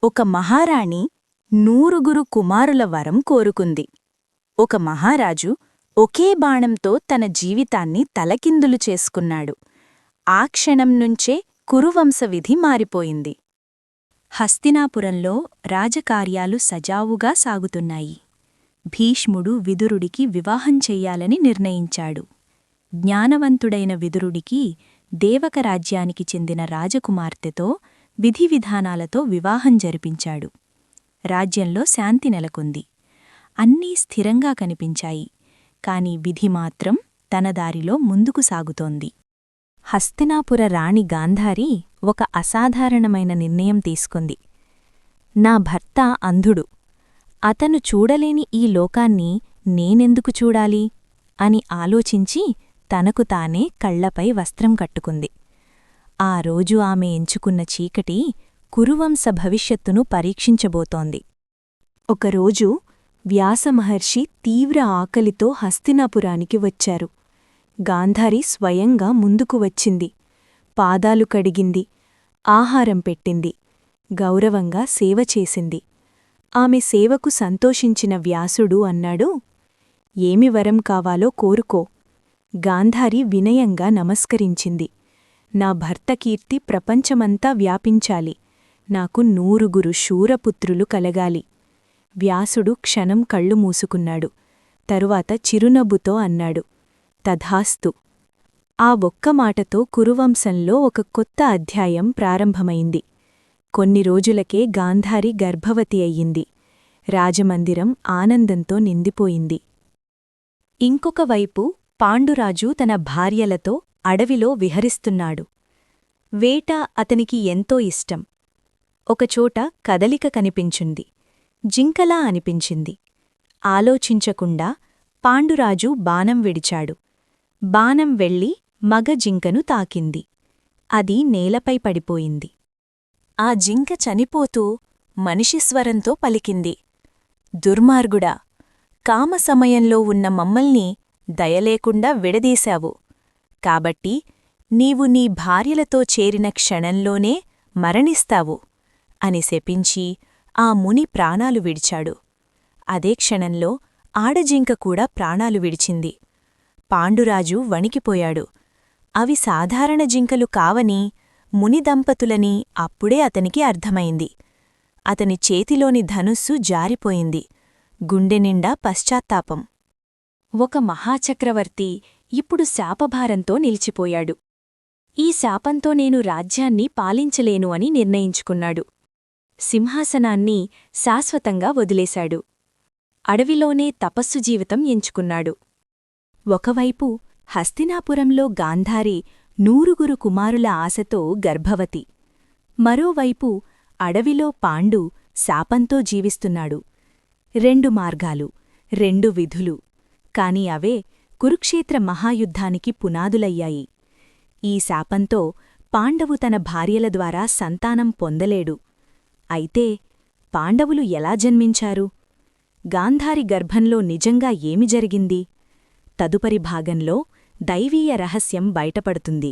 ఒక మహారాణి 100 కుమారుల వరం కోరుకుంది. ఒక మహారాజు ఒకే బాణంతో తన జీవితాన్ని తలకిందులు చేసుకున్నాడు. ఆ క్షణం నుంచే కురువంశవిధి మారిపోయింది. హస్తినాపురంలో రాజకార్యాలు సజావుగా సాగుతున్నాయి. భీష్ముడు విదురుడికి వివాహం చెయ్యాలని నిర్ణయించాడు. జ్ఞానవంతుడైన విదురుడికి దేవక రాజ్యానికి చెందిన రాజకుమార్తెతో విధివిధానాలతో వివాహం జరిపించాడు. రాజ్యంలో శాంతి నెలకొంది. అన్నీ స్థిరంగా కనిపించాయి. కాని విధి మాత్రం తన దారిలో ముందుకు సాగుతోంది. హస్తినాపుర రాణి గాంధారి ఒక అసాధారణమైన నిర్ణయం తీసుకుంది. నా భర్త అంధుడు. అతను చూడలేని ఈ లోకాన్ని నేనెందుకు చూడాలి అని ఆలోచించి తనకు తానే కళ్లపై వస్త్రం కట్టుకుంది. ఆ రోజు ఆమె ఎంచుకున్న చీకటి కురువంశ భవిష్యత్తును పరీక్షించబోతోంది. ఒకరోజు వ్యాసమహర్షి తీవ్ర ఆకలితో హస్తినాపురానికి వచ్చారు. గాంధారి స్వయంగా ముందుకు వచ్చింది. పాదాలు కడిగింది, ఆహారం పెట్టింది, గౌరవంగా సేవ చేసింది. ఆమె సేవకు సంతోషించిన వ్యాసుడు అన్నాడు, ఏమి వరం కావాలో కోరుకో. గాంధారి వినయంగా నమస్కరించింది. నా భర్త కీర్తి ప్రపంచమంతా వ్యాపించాలి. నాకు 100 శూరపుత్రులు కలగాలి. వ్యాసుడు క్షణం కళ్ళు మూసుకున్నాడు. తరువాత చిరునవ్వుతో అన్నాడు, తథాస్తు. ఆ ఒక్క మాటతో కురువంశంలో ఒక కొత్త అధ్యాయం ప్రారంభమైంది. కొన్ని రోజులకే గాంధారి గర్భవతి అయ్యింది. రాజమందిరం ఆనందంతో నిండిపోయింది. ఇంకొక వైపు పాండురాజు తన భార్యలతో అడవిలో విహరిస్తున్నాడు. వేట అతనికి ఎంతో ఇష్టం. ఒకచోట కదలిక కనిపించింది. జింకలా అనిపించింది. ఆలోచించకుండా పాండురాజు బాణం విడిచాడు. బాణం వెళ్ళి మగ జింకను తాకింది. అది నేలపై పడిపోయింది. ఆ జింక చనిపోతూ మనిషి స్వరంతో పలికింది, దుర్మార్గుడా! కామ సమయంలో ఉన్న మమ్మల్ని దయలేకుండా విడదీశావు. కాబట్టి నీవు నీ భార్యలతో చేరిన క్షణంలోనే మరణిస్తావు అని శపించి ఆ ముని ప్రాణాలు విడిచాడు. అదే క్షణంలో ఆడజింక కూడా ప్రాణాలు విడిచింది. పాండురాజు వణికిపోయాడు. అవి సాధారణ జింకలు కావని, మునిదంపతులని అప్పుడే అతనికి అర్థమైంది. అతని చేతిలోని ధనుస్సు జారిపోయింది. గుండెనిండా పశ్చాత్తాపం. ఒక మహాచక్రవర్తి ఇప్పుడు శాపభారంతో నిలిచిపోయాడు. ఈ శాపంతో నేను రాజ్యాన్ని పాలించలేను అని నిర్ణయించుకున్నాడు. సింహాసనాన్ని శాశ్వతంగా వదిలేశాడు. అడవిలోనే తపస్సు జీవితం ఎంచుకున్నాడు. ఒకవైపు హస్తినాపురంలో గాంధారి 100 కుమారుల ఆశతో గర్భవతి. మరోవైపు అడవిలో పాండు శాపంతో జీవిస్తున్నాడు. 2 మార్గాలు, 2 విధులు. కాని అవే కురుక్షేత్ర మహాయుద్ధానికి పునాదులయ్యాయి. ఈ శాపంతో పాండవు తన భార్యల ద్వారా సంతానం పొందలేడు. అయితే పాండవులు ఎలా జన్మించారు? గాంధారి గర్భంలో నిజంగా ఏమి జరిగింది? తదుపరి భాగంలో దైవీయ రహస్యం బయటపడుతుంది.